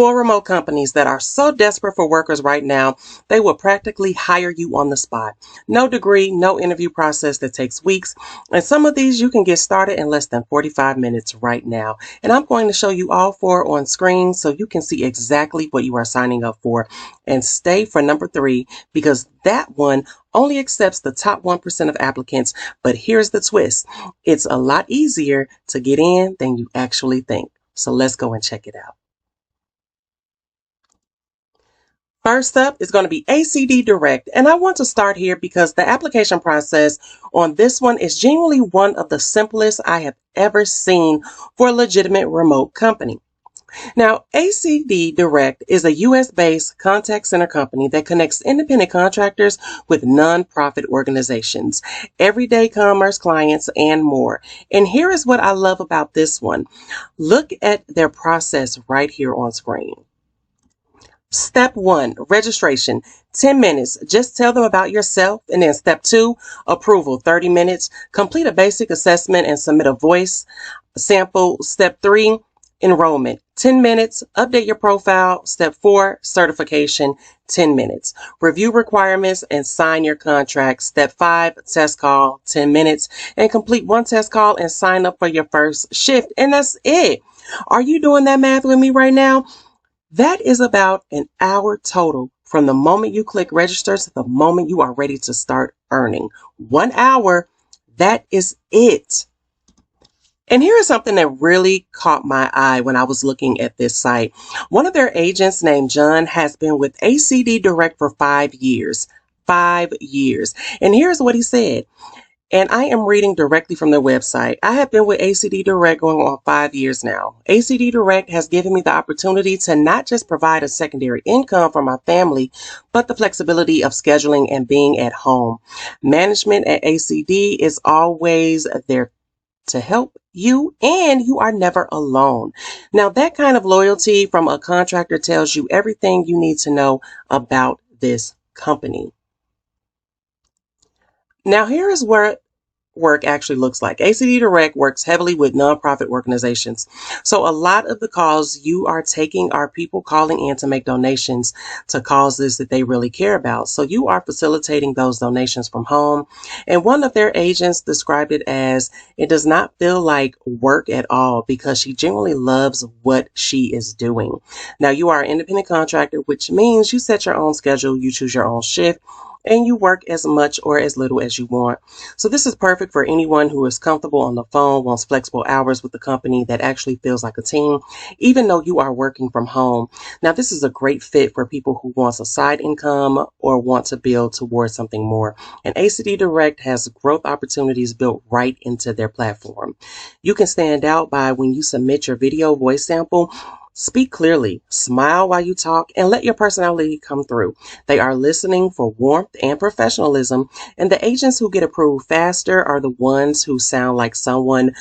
For remote companies that are so desperate for workers right now, they will practically hire you on the spot. No degree, no interview process that takes weeks. And some of these you can get started in less than 45 minutes right now. And I'm going to show you all four on screen so you can see exactly what you are signing up for. And stay for number 3 because that one only accepts the top 1% of applicants. But here's the twist. It's a lot easier to get in than you actually think. So let's go and check it out. First up is going to be ACD Direct, and I want to start here because the application process on this one is genuinely one of the simplest I have ever seen for a legitimate remote company. Now, ACD Direct is a US-based contact center company that connects independent contractors with nonprofit organizations, everyday commerce clients, and more. And here is what I love about this one. Look at their process right here on screen. Step 1, registration, 10 minutes. Just tell them about yourself. And then step 2, approval, 30 minutes. Complete a basic assessment and submit a voice sample. Step 3, enrollment, 10 minutes. Update your profile. Step 4, certification, 10 minutes. Review requirements and sign your contract. Step 5, test call, 10 minutes. And complete one test call and sign up for your first shift. And that's it. Are you doing that math with me right now? That is about an hour total from the moment you click register to the moment you are ready to start earning. 1 hour, that is it. And here is something that really caught my eye when I was looking at this site. One of their agents named John has been with ACD Direct for 5 years. 5 years. And here's what he said. And I am reading directly from their website. I have been with ACD Direct going on 5 years now. ACD Direct has given me the opportunity to not just provide a secondary income for my family, but the flexibility of scheduling and being at home. Management at ACD is always there to help you, and you are never alone. Now, that kind of loyalty from a contractor tells you everything you need to know about this company. Now, here is where work actually looks like. ACD Direct works heavily with nonprofit organizations. So a lot of the calls you are taking are people calling in to make donations to causes that they really care about. So you are facilitating those donations from home. And one of their agents described it as, it does not feel like work at all because she genuinely loves what she is doing. Now, you are an independent contractor, which means you set your own schedule, you choose your own shift, and you work as much or as little as you want. So this is perfect for anyone who is comfortable on the phone, wants flexible hours with the company that actually feels like a team, even though you are working from home. Now, this is a great fit for people who want a side income or want to build towards something more. And ACD Direct has growth opportunities built right into their platform. You can stand out by when you submit your video voice sample. Speak clearly, smile while you talk, and let your personality come through. They are listening for warmth and professionalism, and the agents who get approved faster are the ones who sound like someone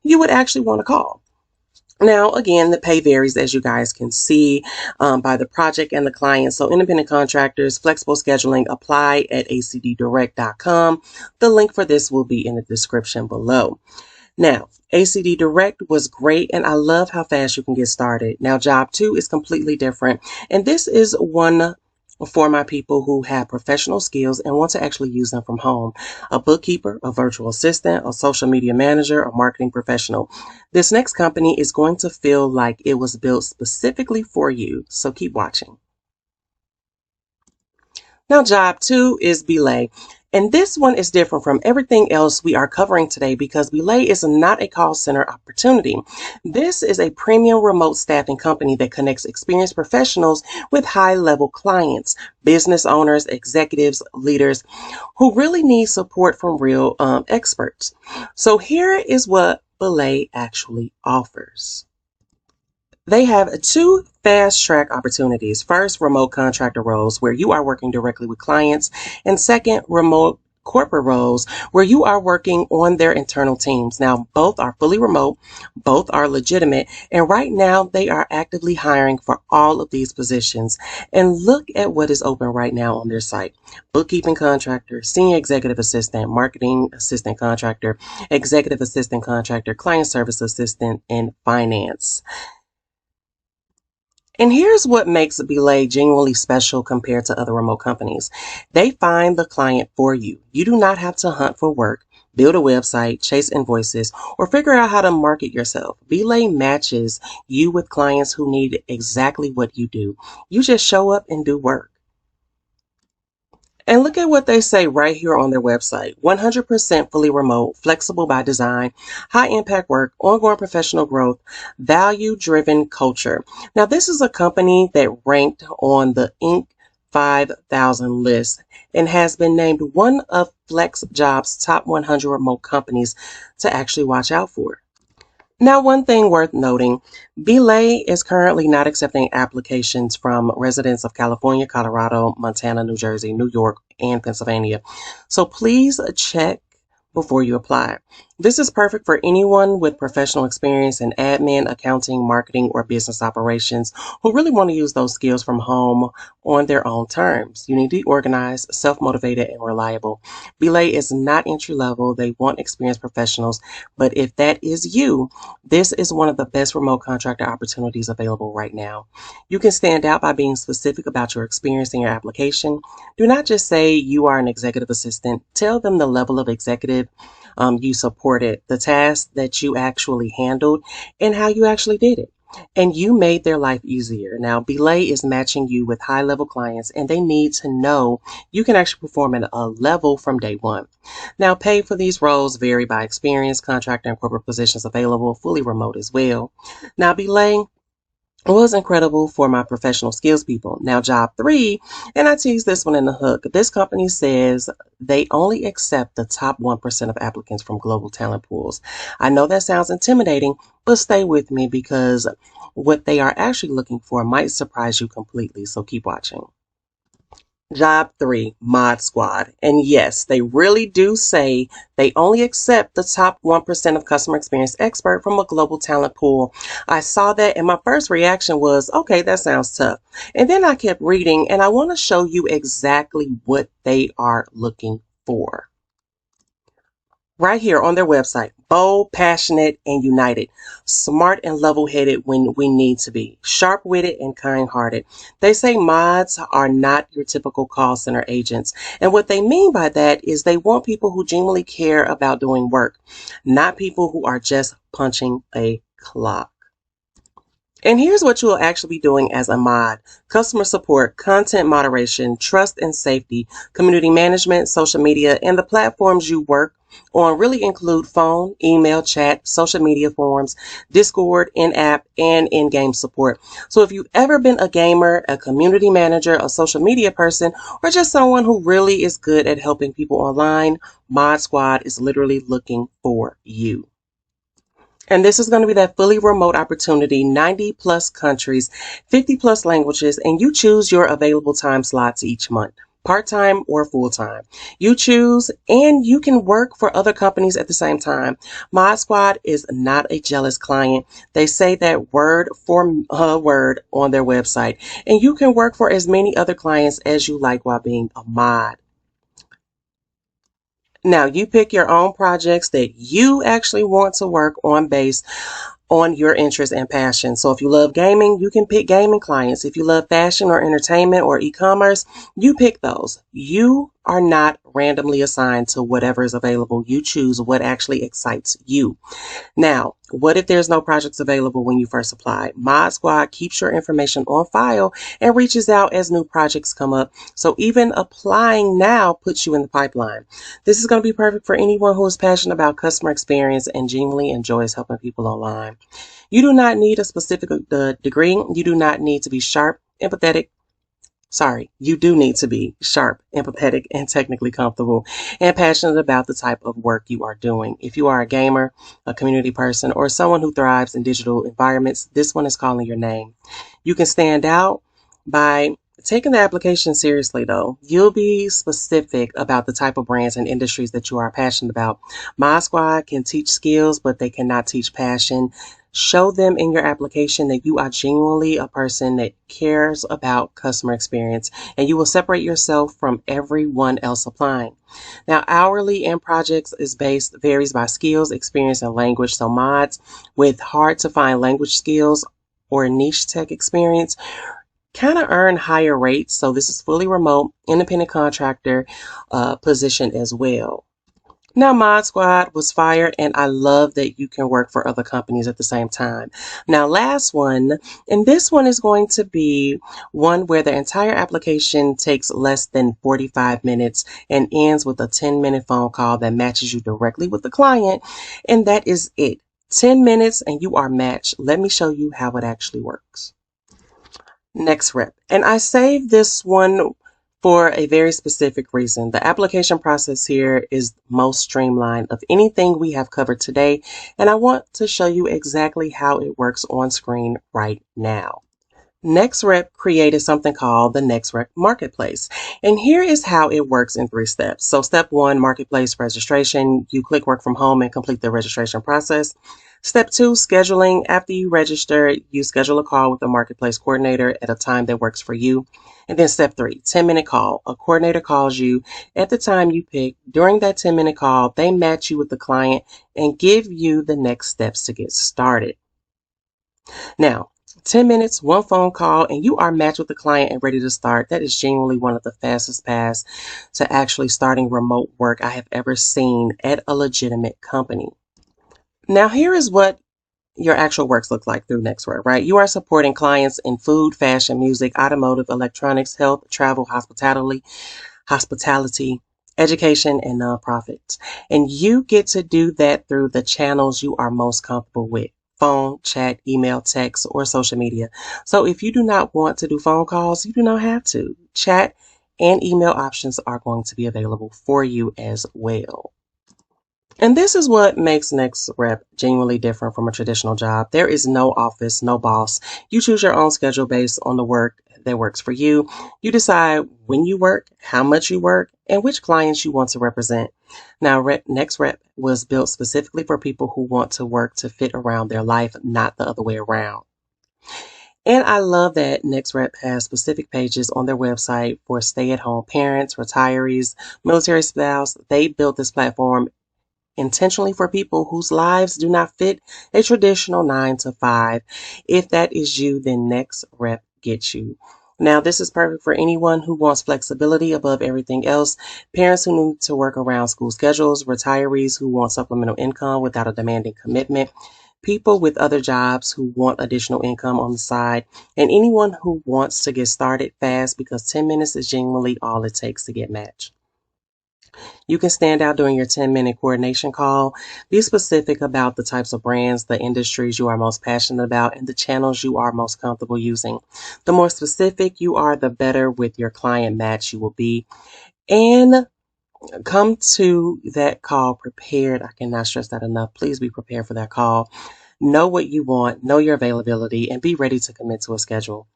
you would actually want to call. Now, again, the pay varies, as you guys can see, by the project and the client. So independent contractors, flexible scheduling, apply at acddirect.com. The link for this will be in the description below. Now, ACD Direct was great, and I love how fast you can get started. Now, job 2 is completely different, and this is one for my people who have professional skills and want to actually use them from home. A bookkeeper, a virtual assistant, a social media manager, a marketing professional. This next company is going to feel like it was built specifically for you, so keep watching. Now, job 2 is Belay. And this one is different from everything else we are covering today because Belay is not a call center opportunity. This is a premium remote staffing company that connects experienced professionals with high-level clients, business owners, executives, leaders who really need support from real experts. So here is what Belay actually offers. They have 2 fast track opportunities. First, remote contractor roles where you are working directly with clients, and second, remote corporate roles where you are working on their internal teams. Now, both are fully remote, both are legitimate, and right now they are actively hiring for all of these positions. And look at what is open right now on their site. Bookkeeping contractor, senior executive assistant, marketing assistant contractor, executive assistant contractor, client service assistant, and finance. And here's what makes Belay genuinely special compared to other remote companies. They find the client for you. You do not have to hunt for work, build a website, chase invoices, or figure out how to market yourself. Belay matches you with clients who need exactly what you do. You just show up and do work. And look at what they say right here on their website. 100% fully remote, flexible by design, high impact work, ongoing professional growth, value driven culture. Now, this is a company that ranked on the Inc. 5000 list and has been named one of FlexJob's top 100 remote companies to actually watch out for. Now, one thing worth noting, Belay is currently not accepting applications from residents of California, Colorado, Montana, New Jersey, New York, and Pennsylvania. So please check before you apply. This is perfect for anyone with professional experience in admin, accounting, marketing, or business operations who really want to use those skills from home on their own terms. You need to be organized, self-motivated, and reliable. Belay is not entry level. They want experienced professionals, but if that is you, this is one of the best remote contractor opportunities available right now. You can stand out by being specific about your experience in your application. Do not just say you are an executive assistant. Tell them the level of executive you supported, the tasks that you actually handled, and how you actually did it. And you made their life easier. Now, Belay is matching you with high-level clients, and they need to know you can actually perform at a level from day one. Now, pay for these roles vary by experience, contractor and corporate positions available, fully remote as well. Now, Belay was incredible for my professional skills people. Now, job 3, and I tease this one in the hook. This company says they only accept the top 1% of applicants from global talent pools. I know that sounds intimidating, but stay with me because what they are actually looking for might surprise you completely. So keep watching. Job 3, Mod Squad. And yes, they really do say they only accept the top 1% of customer experience expert from a global talent pool. I saw that and my first reaction was, okay, that sounds tough. And then I kept reading and I want to show you exactly what they are looking for. Right here on their website, bold, passionate, and united, smart and level-headed when we need to be, sharp-witted and kind-hearted. They say mods are not your typical call center agents. And what they mean by that is they want people who genuinely care about doing work, not people who are just punching a clock. And here's what you will actually be doing as a mod: customer support, content moderation, trust and safety, community management, social media, and the platforms you work on really include phone, email, chat, social media forums, Discord, in-app, and in-game support. So if you've ever been a gamer, a community manager, a social media person, or just someone who really is good at helping people online, Mod Squad is literally looking for you. And this is going to be that fully remote opportunity, 90 plus countries, 50 plus languages, and you choose your available time slots each month, part-time or full-time. You choose, and you can work for other companies at the same time. Mod Squad is not a jealous client. They say that word for word on their website, and you can work for as many other clients as you like while being a mod. Now, you pick your own projects that you actually want to work on based on your interest and passion. So if you love gaming, you can pick gaming clients. If you love fashion or entertainment or e-commerce, you pick those. You are not randomly assigned to whatever is available. You choose what actually excites you. Now, what if there's no projects available when you first apply? Mod Squad keeps your information on file and reaches out as new projects come up. So even applying now puts you in the pipeline. This is going to be perfect for anyone who is passionate about customer experience and genuinely enjoys helping people online. You do not need a specific degree. You do not need to be sharp, empathetic. You do need to be sharp, empathetic, and technically comfortable and passionate about the type of work you are doing. If you are a gamer, a community person, or someone who thrives in digital environments, this one is calling your name. You can stand out by taking the application seriously, though. You'll be specific about the type of brands and industries that you are passionate about. Mod Squad can teach skills, but they cannot teach passion. Show them in your application that you are genuinely a person that cares about customer experience, and you will separate yourself from everyone else applying. Now, hourly and projects varies by skills, experience, and language. So mods with hard to find language skills or niche tech experience kind of earn higher rates. So this is fully remote, independent contractor position as well. Now, Mod Squad was fire, and I love that you can work for other companies at the same time. Now, last one, and this one is going to be one where the entire application takes less than 45 minutes and ends with a 10-minute phone call that matches you directly with the client, and that is it. 10 minutes and you are matched. Let me show you how it actually works. NextRep. And I saved this one for a very specific reason. The application process here is most streamlined of anything we have covered today, and I want to show you exactly how it works on screen right now. NextRep created something called the NextRep Marketplace. And here is how it works in 3 steps. So step 1, Marketplace registration. You click work from home and complete the registration process. Step 2, scheduling. After you register, you schedule a call with the Marketplace coordinator at a time that works for you. And then step 3, 10-minute call. A coordinator calls you at the time you pick. During that 10-minute call, they match you with the client and give you the next steps to get started. Now, 10 minutes, 1 phone call, and you are matched with the client and ready to start. That is genuinely one of the fastest paths to actually starting remote work I have ever seen at a legitimate company. Now, here is what your actual works look like through NextRep, right? You are supporting clients in food, fashion, music, automotive, electronics, health, travel, hospitality, education, and nonprofits. And you get to do that through the channels you are most comfortable with. Phone, chat, email, text, or social media. So if you do not want to do phone calls, you do not have to. Chat and email options are going to be available for you as well. And this is what makes NextRep genuinely different from a traditional job. There is no office, no boss. You choose your own schedule based on the work that works for you. You decide when you work, how much you work, and which clients you want to represent. Now, NextRep was built specifically for people who want to work to fit around their life, not the other way around. And I love that NextRep has specific pages on their website for stay-at-home parents, retirees, military spouse. They built this platform intentionally for people whose lives do not fit a traditional 9 to 5. If that is you, then NextRep gets you. Now, this is perfect for anyone who wants flexibility above everything else, parents who need to work around school schedules, retirees who want supplemental income without a demanding commitment, people with other jobs who want additional income on the side, and anyone who wants to get started fast because 10 minutes is genuinely all it takes to get matched. You can stand out during your 10-minute coordination call. Be specific about the types of brands, the industries you are most passionate about, and the channels you are most comfortable using. The more specific you are, the better with your client match you will be. And come to that call prepared. I cannot stress that enough. Please be prepared for that call. Know what you want, know your availability, and be ready to commit to a schedule.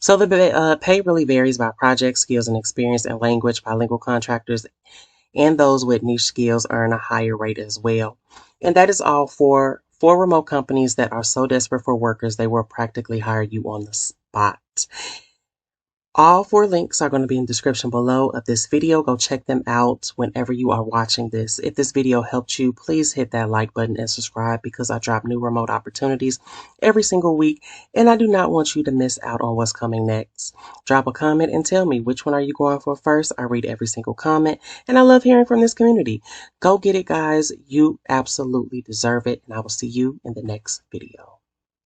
So the pay really varies by project, skills, and experience, and language. Bilingual contractors and those with niche skills earn a higher rate as well. And that is all for remote companies that are so desperate for workers, they will practically hire you on the spot. All 4 links are going to be in the description below of this video. Go check them out whenever you are watching this. If this video helped you, please hit that like button and subscribe because I drop new remote opportunities every single week, and I do not want you to miss out on what's coming next. Drop a comment and tell me which one are you going for first. I read every single comment, and I love hearing from this community. Go get it, guys. You absolutely deserve it, and I will see you in the next video.